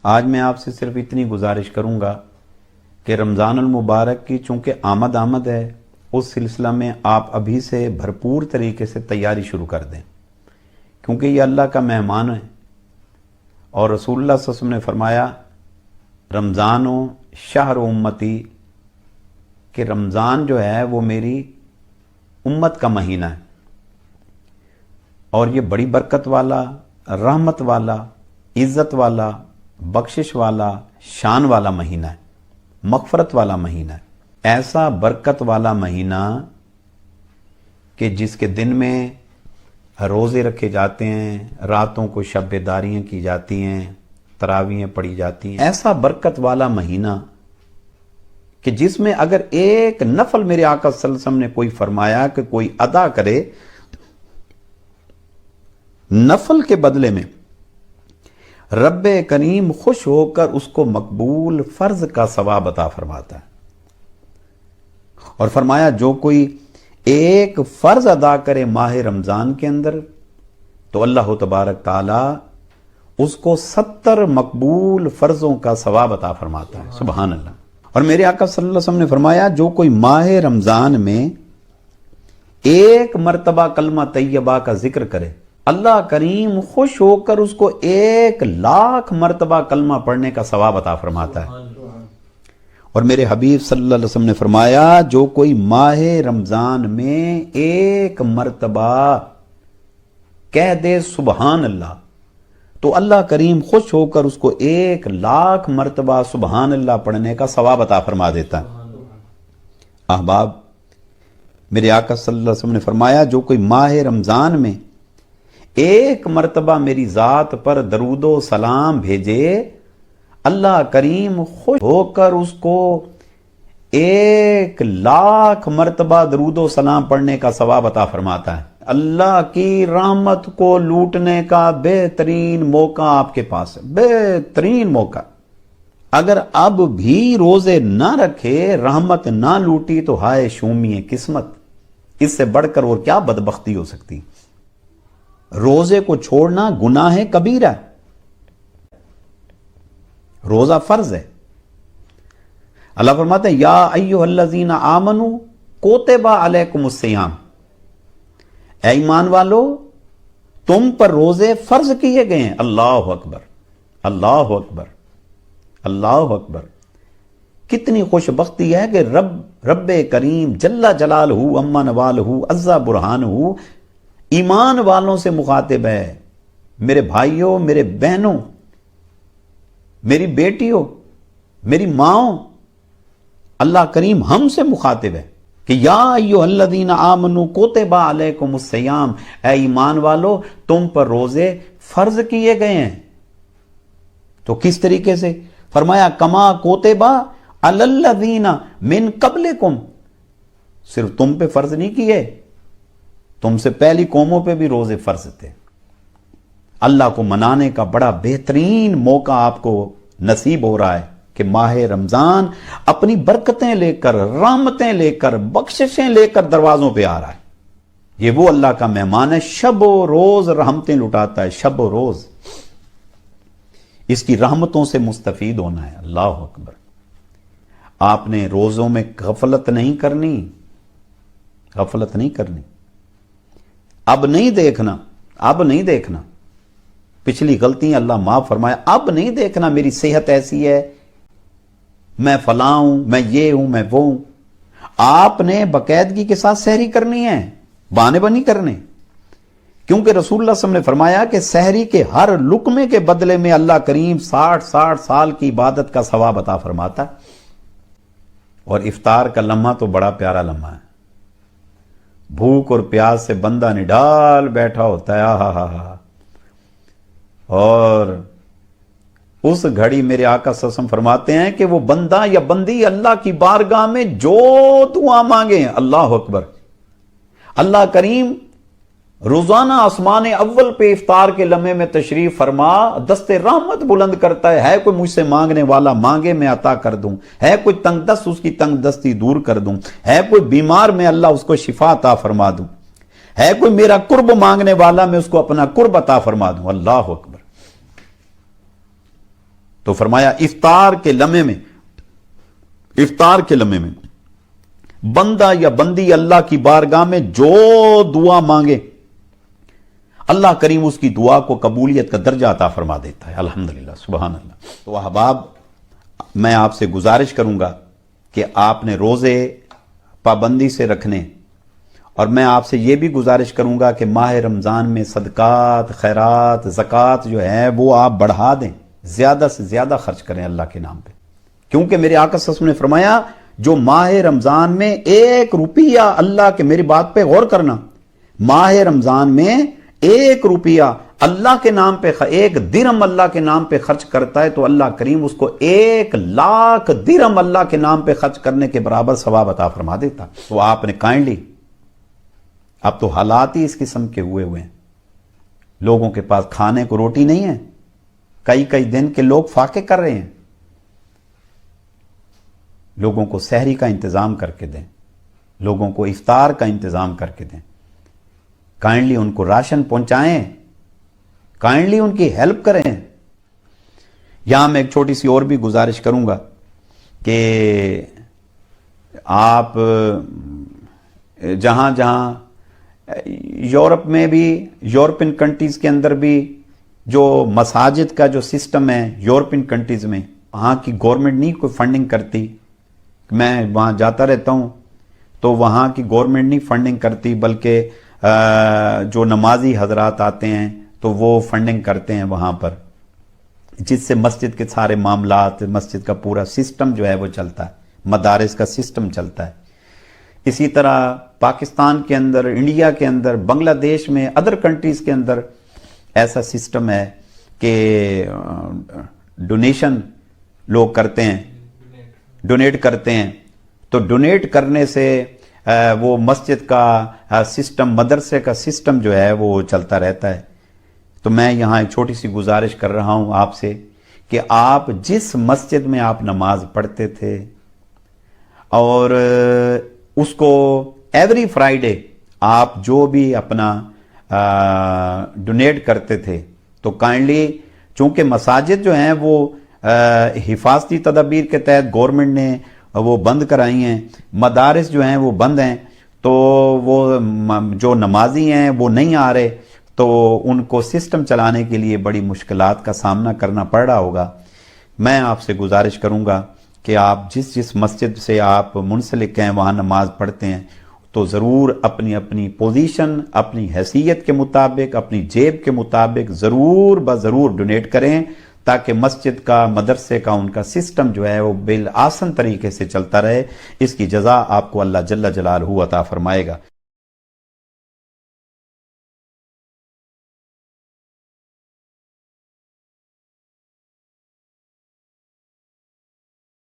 آج میں آپ سے صرف اتنی گزارش کروں گا کہ رمضان المبارک کی چونکہ آمد ہے، اس سلسلہ میں آپ ابھی سے بھرپور طریقے سے تیاری شروع کر دیں، کیونکہ یہ اللہ کا مہمان ہے اور رسول اللہ صلی اللہ علیہ وسلم نے فرمایا رمضان و شہر امتی، کہ رمضان جو ہے وہ میری امت کا مہینہ ہے اور یہ بڑی برکت والا، رحمت والا، عزت والا، بخشش والا، شان والا مہینہ ہے، مغفرت والا مہینہ ہے۔ ایسا برکت والا مہینہ کہ جس کے دن میں روزے رکھے جاتے ہیں، راتوں کو شب بیداریاں کی جاتی ہیں، تراویحیں پڑھی جاتی ہیں۔ ایسا برکت والا مہینہ کہ جس میں اگر ایک نفل میرے آقا صلی اللہ علیہ وسلم نے کوئی فرمایا کہ کوئی ادا کرے، نفل کے بدلے میں رب کریم خوش ہو کر اس کو مقبول فرض کا ثواب عطا فرماتا ہے، اور فرمایا جو کوئی ایک فرض ادا کرے ماہ رمضان کے اندر تو اللہ تبارک تعالی اس کو 70 مقبول فرضوں کا ثواب عطا فرماتا ہے۔ سبحان اللہ۔ اور میرے آقا صلی اللہ علیہ وسلم نے فرمایا جو کوئی ماہ رمضان میں ایک مرتبہ کلمہ طیبہ کا ذکر کرے، اللہ کریم خوش ہو کر اس کو 1,00,000 مرتبہ کلمہ پڑھنے کا ثواب عطا فرماتا ہے۔ اور میرے حبیب صلی اللہ علیہ وسلم نے فرمایا جو کوئی ماہ رمضان میں ایک مرتبہ کہہ دے سبحان اللہ تو اللہ کریم خوش ہو کر اس کو 1,00,000 مرتبہ سبحان اللہ پڑھنے کا ثواب عطا فرما دیتا ہے۔ احباب، میرے آقا صلی اللہ علیہ وسلم نے فرمایا جو کوئی ماہ رمضان میں ایک مرتبہ میری ذات پر درود و سلام بھیجے، اللہ کریم خوش ہو کر اس کو 1,00,000 مرتبہ درود و سلام پڑھنے کا ثواب عطا فرماتا ہے۔ اللہ کی رحمت کو لوٹنے کا بہترین موقع آپ کے پاس ہے، بہترین موقع۔ اگر اب بھی روزے نہ رکھے، رحمت نہ لوٹی تو ہائے شومی قسمت، اس سے بڑھ کر اور کیا بدبختی ہو سکتی۔ روزے کو چھوڑنا گناہ کبیرہ ہے، روزہ فرض ہے۔ اللہ فرماتے ہیں یا ایھا الذین آمنوا کتب علیکم الصیام، اے ایمان والو تم پر روزے فرض کیے گئے ہیں۔ اللہ اکبر، اللہ اکبر، اللہ اکبر۔ کتنی خوش بختی ہے کہ رب کریم جل جلالہ عما نوالہ عز برہانہ ایمان والوں سے مخاطب ہے۔ میرے بھائیوں، میرے بہنوں، میری بیٹیوں، میری ماؤں، اللہ کریم ہم سے مخاطب ہے کہ یا ایھا الذین آمنوا کتب علیکم الصیام، اے ایمان والو تم پر روزے فرض کیے گئے ہیں۔ تو کس طریقے سے؟ فرمایا کما کتب علی الذین من قبلکم، صرف تم پہ فرض نہیں کیے، تم سے پہلی قوموں پہ بھی روزے فرض تھے۔ اللہ کو منانے کا بڑا بہترین موقع آپ کو نصیب ہو رہا ہے کہ ماہ رمضان اپنی برکتیں لے کر، رحمتیں لے کر، بخششیں لے کر دروازوں پہ آ رہا ہے۔ یہ وہ اللہ کا مہمان ہے، شب و روز رحمتیں لٹاتا ہے، شب و روز۔ اس کی رحمتوں سے مستفید ہونا ہے۔ اللہ اکبر۔ آپ نے روزوں میں غفلت نہیں کرنی، غفلت نہیں کرنی۔ اب نہیں دیکھنا، اب نہیں دیکھنا پچھلی غلطیاں اللہ معاف فرمائے، اب نہیں دیکھنا میری صحت ایسی ہے، میں فلاں ہوں، میں یہ ہوں، میں وہ ہوں۔ آپ نے باقاعدگی کے ساتھ سحری کرنی ہے، بہانے بنی کرنے، کیونکہ رسول اللہ صلی اللہ علیہ وسلم نے فرمایا کہ سحری کے ہر لقمے کے بدلے میں اللہ کریم 60 سال کی عبادت کا ثواب عطا فرماتا ہے۔ اور افطار کا لمحہ تو بڑا پیارا لمحہ ہے، بھوک اور پیاس سے بندہ نڈال بیٹھا ہوتا ہے، آہا ہا ہا، اور اس گھڑی میرے آقا صلی اللہ علیہ وسلم فرماتے ہیں کہ وہ بندہ یا بندی اللہ کی بارگاہ میں جو دعا مانگے، اللہ اکبر، اللہ کریم روزانہ آسمان اول پہ افطار کے لمحے میں تشریف فرما دست رحمت بلند کرتا ہے کوئی مجھ سے مانگنے والا مانگے میں عطا کر دوں، ہے کوئی تنگ دست اس کی تنگ دستی دور کر دوں، ہے کوئی بیمار میں اللہ اس کو شفا عطا فرما دوں، ہے کوئی میرا قرب مانگنے والا میں اس کو اپنا قرب عطا فرما دوں۔ اللہ اکبر۔ تو فرمایا افطار کے لمحے میں بندہ یا بندی اللہ کی بارگاہ میں جو دعا مانگے اللہ کریم اس کی دعا کو قبولیت کا درجہ عطا فرما دیتا ہے. الحمدللہ، سبحان اللہ. تو احباب، میں آپ سے گزارش کروں گا کہ آپ نے روزے پابندی سے رکھنے، اور میں آپ سے یہ بھی گزارش کروں گا کہ ماہ رمضان میں صدقات، خیرات، زکوٰۃ جو ہے وہ آپ بڑھا دیں، زیادہ سے زیادہ خرچ کریں اللہ کے نام پہ. کیونکہ میرے آقا صلی اللہ علیہ وسلم نے فرمایا جو ماہ رمضان میں 1 روپیہ اللہ کے، میری بات پہ غور کرنا، ماہ رمضان میں 1 روپیہ اللہ کے نام پہ، 1 درہم اللہ کے نام پہ خرچ کرتا ہے تو اللہ کریم اس کو 1,00,000 درہم اللہ کے نام پہ خرچ کرنے کے برابر ثواب عطا فرما دیتا. تو آپ نے کائنڈلی، اب تو حالات ہی اس قسم کے ہوئے ہیں، لوگوں کے پاس کھانے کو روٹی نہیں ہے، کئی دن کے لوگ فاقے کر رہے ہیں. لوگوں کو سحری کا انتظام کر کے دیں، لوگوں کو افطار کا انتظام کر کے دیں، کائنڈلی ان کو راشن پہنچائیں، کائنڈلی ان کی ہیلپ کریں. یہاں میں ایک چھوٹی سی اور بھی گزارش کروں گا کہ آپ جہاں یورپ میں بھی، یورپین کنٹریز کے اندر بھی جو مساجد کا جو سسٹم ہے یورپین کنٹریز میں، وہاں کی گورنمنٹ نہیں کوئی فنڈنگ کرتی. میں وہاں جاتا رہتا ہوں تو وہاں کی گورنمنٹ نہیں فنڈنگ کرتی، بلکہ جو نمازی حضرات آتے ہیں تو وہ فنڈنگ کرتے ہیں وہاں پر، جس سے مسجد کے سارے معاملات، مسجد کا پورا سسٹم جو ہے وہ چلتا ہے، مدارس کا سسٹم چلتا ہے. اسی طرح پاکستان کے اندر، انڈیا کے اندر، بنگلہ دیش میں، ادر کنٹریز کے اندر ایسا سسٹم ہے کہ ڈونیشن لوگ کرتے ہیں، ڈونیٹ کرتے ہیں. تو ڈونیٹ کرنے سے وہ مسجد کا سسٹم، مدرسے کا سسٹم جو ہے وہ چلتا رہتا ہے. تو میں یہاں ایک چھوٹی سی گزارش کر رہا ہوں آپ سے کہ آپ جس مسجد میں آپ نماز پڑھتے تھے اور اس کو ایوری فرائیڈے آپ جو بھی اپنا ڈونیٹ کرتے تھے، تو کائنڈلی چونکہ مساجد جو ہیں وہ حفاظتی تدابیر کے تحت گورنمنٹ نے وہ بند کرائی ہیں، مدارس جو ہیں وہ بند ہیں، تو وہ جو نمازی ہیں وہ نہیں آ رہے، تو ان کو سسٹم چلانے کے لیے بڑی مشکلات کا سامنا کرنا پڑ رہا ہوگا. میں آپ سے گزارش کروں گا کہ آپ جس مسجد سے آپ منسلک ہیں، وہاں نماز پڑھتے ہیں، تو ضرور اپنی پوزیشن، اپنی حیثیت کے مطابق، اپنی جیب کے مطابق ضرور بضرور ڈونیٹ کریں، تاکہ مسجد کا، مدرسے کا، ان کا سسٹم جو ہے وہ بالآسن طریقے سے چلتا رہے. اس کی جزا آپ کو اللہ جل جلالہ عطا فرمائے گا.